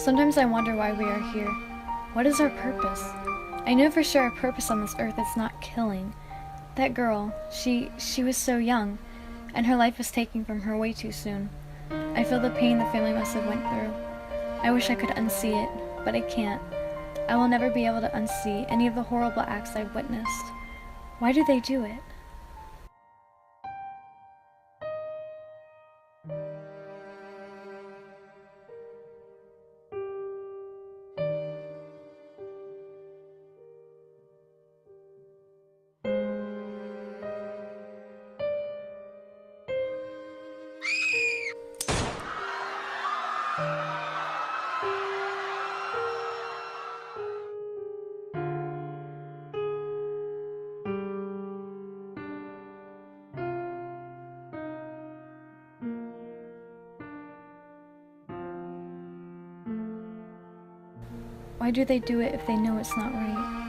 Sometimes I wonder why we are here. What is our purpose? I know for sure our purpose on this earth is not killing. That girl, she was so young, and her life was taken from her way too soon. I feel the pain the family must have went through. I wish I could unsee it, but I can't. I will never be able to unsee any of the horrible acts I've witnessed. Why do they do it? Why do they do it if they know it's not right?